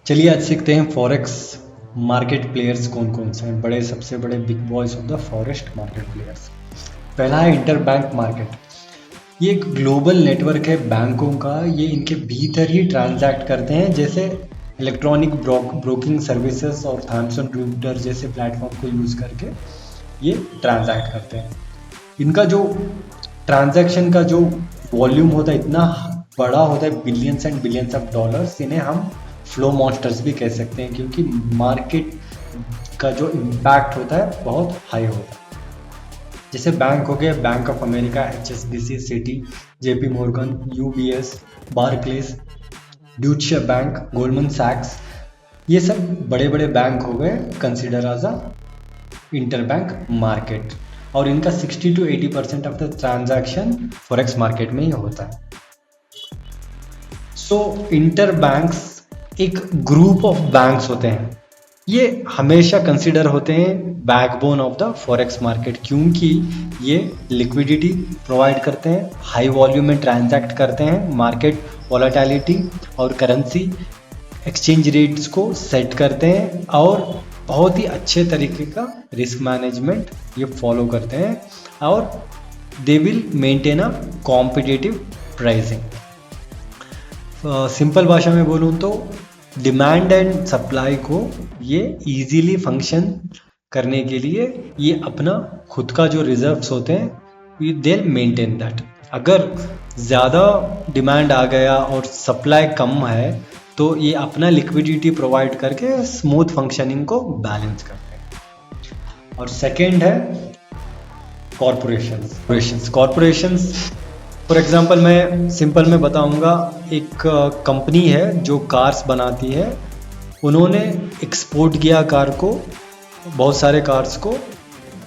चलिए आज सीखते हैं फॉरेक्स मार्केट प्लेयर्स कौन कौन से हैं, बड़े सबसे बड़े big boys of the forest market players. पहला है इंटरबैंक मार्केट। ये एक ग्लोबल नेटवर्क है बैंकों का, ये इनके भीतर ही ट्रांजैक्ट करते हैं, जैसे इलेक्ट्रॉनिक ब्रोकिंग सर्विसेज और थॉमसन रियूटर जैसे प्लेटफॉर्म को यूज़ करके ये ट्रांजैक्ट करते हैं। इनका जो ट्रांजैक्शन का जो वॉल्यूम होता है इतना बड़ा होता है, billions and billions of dollars. इन्हें हम फ्लो मॉन्स्टर्स भी कह सकते हैं, क्योंकि मार्केट का जो इम्पैक्ट होता है बहुत हाई होता है। जैसे बैंक हो गए, bank of America, HSBC, Citi, JP Morgan, UBS, Barclays, Deutsche bank, Goldman सैक्स, ये सब बड़े बड़े बैंक हो गए consider as a interbank market. और इनका 60 to 80% of the transaction forex market में ही होता है। सो इंटरबैंक्स एक ग्रुप ऑफ बैंक्स होते हैं, ये हमेशा कंसिडर होते हैं backbone of the forex market, क्योंकि ये लिक्विडिटी प्रोवाइड करते हैं, हाई वॉल्यूम में ट्रांजैक्ट करते हैं, मार्केट वॉलेटिलिटी और करेंसी एक्सचेंज रेट्स को सेट करते हैं, और बहुत ही अच्छे तरीके का रिस्क मैनेजमेंट ये फॉलो करते हैं, और they will maintain a competitive pricing. Simple भाषा में बोलूँ तो डिमांड एंड सप्लाई को ये इजीली फंक्शन करने के लिए ये अपना खुद का जो रिजर्व्स होते हैं दे मेंटेन दैट। अगर ज़्यादा डिमांड आ गया और सप्लाई कम है तो ये अपना लिक्विडिटी प्रोवाइड करके स्मूथ फंक्शनिंग को बैलेंस करते हैं। और सेकेंड है कॉरपोरेशंस। फॉर एग्जांपल मैं सिंपल में बताऊंगा, एक कंपनी है जो कार्स बनाती है, उन्होंने एक्सपोर्ट किया कार को, बहुत सारे कार्स को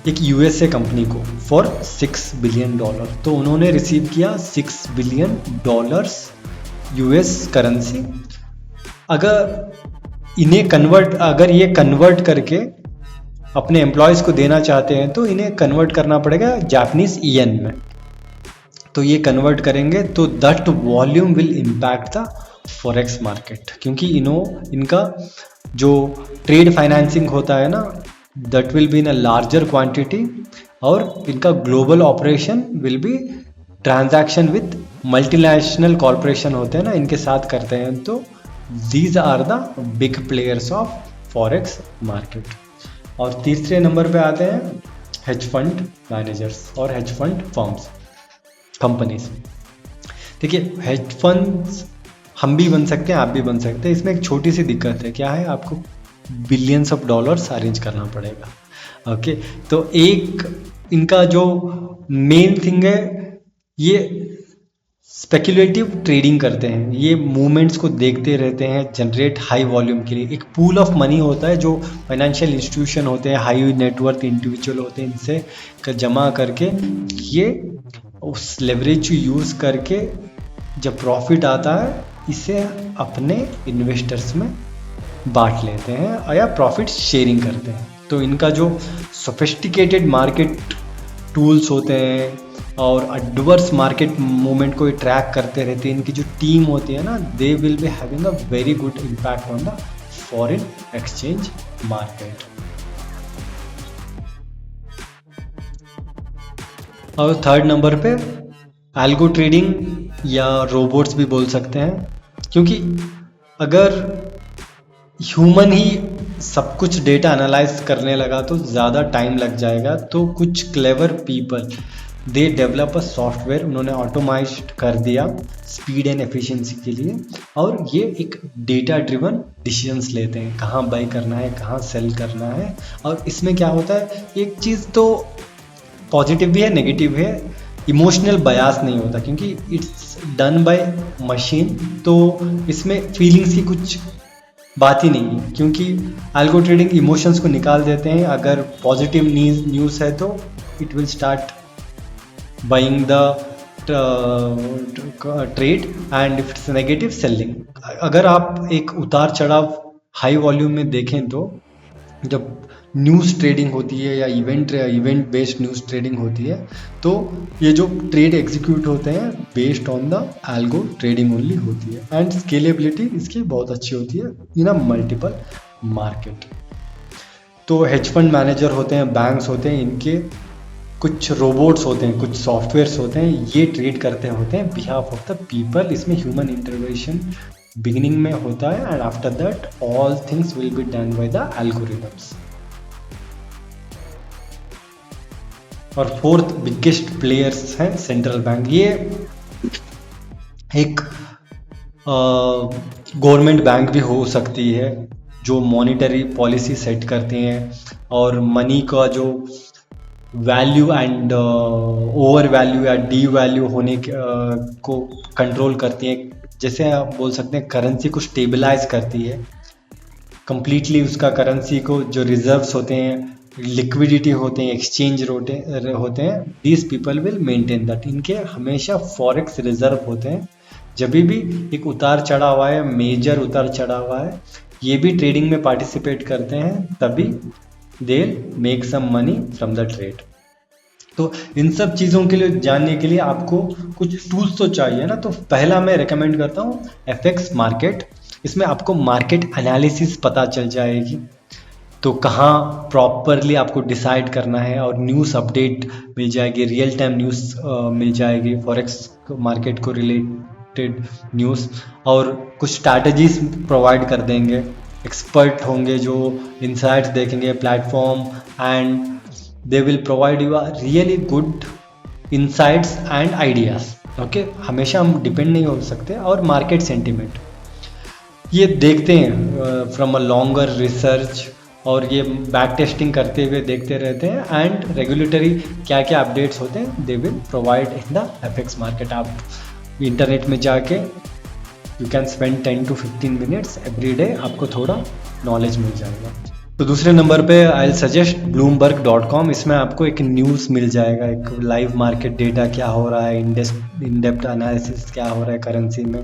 एक USA कंपनी को फॉर $6 बिलियन। तो उन्होंने रिसीव किया $6 बिलियन US करेंसी। अगर ये कन्वर्ट करके अपने एम्प्लॉयज़ को देना चाहते हैं तो इन्हें कन्वर्ट करना पड़ेगा जापानीज येन में। तो ये कन्वर्ट करेंगे तो that volume will impact the forex market, क्योंकि इनका जो ट्रेड फाइनेंसिंग होता है ना, that will be in a larger quantity, और इनका global operation will be transaction with multinational corporation होते हैं ना, इनके साथ करते हैं। तो these are the big players of forex market. और तीसरे नंबर पे आते हैं हेज फंड मैनेजर्स और हेज फंड फर्म्स, कंपनीज। देखिए, हेज फंड्स हम भी बन सकते हैं, आप भी बन सकते हैं। इसमें एक छोटी सी दिक्कत है, क्या है, आपको बिलियंस ऑफ डॉलर्स अरेंज करना पड़ेगा। ओके, तो एक इनका जो मेन थिंग है, ये स्पेक्युलेटिव ट्रेडिंग करते हैं, ये मूवमेंट्स को देखते रहते हैं जनरेट हाई वॉल्यूम के लिए। एक पूल ऑफ मनी होता है जो फाइनेंशियल इंस्टीट्यूशन होते हैं, हाई नेटवर्थ इंडिविजुअल होते हैं, इनसे जमा करके ये उस लेवरेज को यूज़ करके जब प्रॉफिट आता है इसे अपने इन्वेस्टर्स में बांट लेते हैं या प्रॉफिट शेयरिंग करते हैं। तो इनका जो सोफिस्टिकेटेड मार्केट टूल्स होते हैं और एडवर्स मार्केट मूवमेंट को ट्रैक करते रहते हैं, इनकी जो टीम होती है ना, they will be having a very good impact on the foreign exchange market. और थर्ड नंबर पे एल्गो ट्रेडिंग या रोबोट्स भी बोल सकते हैं, क्योंकि अगर ह्यूमन ही सब कुछ डेटा एनालाइज करने लगा तो ज़्यादा टाइम लग जाएगा। तो कुछ clever people they develop a software, उन्होंने ऑटोमाइज्ड कर दिया स्पीड एंड एफिशिएंसी के लिए, और ये एक डेटा ड्रिवन डिसीजंस लेते हैं, कहाँ बाई करना है, कहाँ सेल करना है। और इसमें क्या होता है, एक चीज़ तो पॉजिटिव भी है, नेगेटिव है, इमोशनल बयास नहीं होता, क्योंकि इट्स डन बाय मशीन, तो इसमें फीलिंग्स की कुछ बात ही नहीं है, क्योंकि एल्गो ट्रेडिंग इमोशंस को निकाल देते हैं। अगर पॉजिटिव न्यूज़ है तो it will start buying the trade, and if it's negative selling. अगर आप एक उतार चढ़ाव हाई वॉल्यूम में देखें तो जब न्यूज़ ट्रेडिंग होती है या इवेंट बेस्ड न्यूज़ ट्रेडिंग होती है, तो ये जो ट्रेड एग्जीक्यूट होते हैं based on the algo trading only होती है, एंड स्केलेबिलिटी इसकी बहुत अच्छी होती है इन अ मल्टीपल मार्केट। तो हेज फंड मैनेजर होते हैं, बैंक्स होते हैं, इनके कुछ रोबोट्स होते हैं, कुछ सॉफ्टवेयर्स होते हैं, ये ट्रेड करते होते हैं बिहाफ ऑफ द पीपल। इसमें ह्यूमन इंटरवेंशन बिगिनिंग में होता है, and after that all things will be done by the algorithms. और फोर्थ बिगेस्ट प्लेयर्स हैं सेंट्रल बैंक। ये एक गवर्नमेंट बैंक भी हो सकती है जो मॉनिटरी पॉलिसी सेट करती हैं और मनी का जो वैल्यू एंड ओवर वैल्यू या डी वैल्यू होने को कंट्रोल करती हैं। जैसे आप बोल सकते हैं करेंसी को स्टेबलाइज करती है कंप्लीटली, उसका करेंसी को जो रिजर्व्स होते हैं, लिक्विडिटी होते हैं, एक्सचेंज होते हैं, these people will maintain that. इनके हमेशा फॉरेक्स रिजर्व होते हैं। जब भी एक उतार चढ़ा हुआ है, मेजर उतार चढ़ा हुआ है, ये भी ट्रेडिंग में पार्टिसिपेट करते हैं, तभी they make some money from the trade. तो इन सब चीज़ों के लिए जानने के लिए आपको कुछ टूल्स तो चाहिए ना। तो पहला मैं रेकमेंड करता हूँ एफएक्स मार्केट। इसमें आपको मार्केट एनालिसिस पता चल जाएगी, तो कहाँ प्रॉपरली आपको डिसाइड करना है, और न्यूज़ अपडेट मिल जाएगी, रियल टाइम न्यूज़ मिल जाएगी, फॉरेक्स मार्केट को रिलेटेड न्यूज़, और कुछ स्ट्रैटेजीज प्रोवाइड कर देंगे। एक्सपर्ट होंगे जो इनसाइट्स देखेंगे platform, and they will provide you really good insights and ideas. Okay, हमेशा हम डिपेंड नहीं हो सकते। और मार्केट सेंटिमेंट ये देखते हैं फ्रॉम अ लॉन्गर रिसर्च, और ये बैक टेस्टिंग करते हुए देखते रहते हैं, एंड रेगुलेटरी क्या क्या अपडेट्स होते हैं they will provide in the FX market. आप इंटरनेट में जाके you can spend 10 to 15 minutes every day, आपको थोड़ा नॉलेज मिल जाएगा। तो दूसरे नंबर पे आई सजेस्ट bloomberg.com। इसमें आपको एक न्यूज़ मिल जाएगा, एक लाइव मार्केट डेटा क्या हो रहा है, इन डेप्थ एनालिसिस क्या हो रहा है करेंसी में,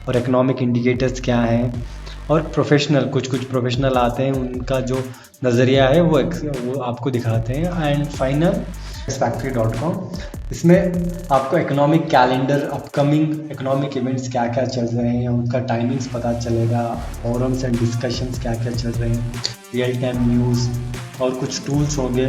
और इकोनॉमिक इंडिकेटर्स क्या हैं, और प्रोफेशनल कुछ प्रोफेशनल आते हैं, उनका जो नज़रिया है वो आपको दिखाते हैं। एंड फाइनल factory.com, इसमें आपको economic calendar, upcoming economic events क्या क्या चल रहे हैं, उनका टाइमिंग्स पता चलेगा, फोरम्स एंड डिस्कशंस क्या क्या चल रहे हैं, रियल टाइम न्यूज़, और कुछ टूल्स होंगे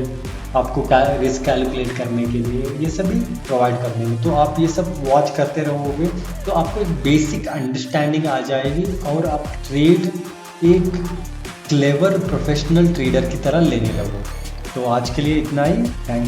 आपको रिस्क कैलकुलेट करने के लिए, ये सभी प्रोवाइड कर देंगे। तो आप ये सब वॉच करते रहोगे तो आपको एक बेसिक अंडरस्टैंडिंग आ जाएगी, और आप ट्रेड एक क्लेवर प्रोफेशनल ट्रेडर की तरह लेने लगोगे। तो आज के लिए इतना ही। Thank you.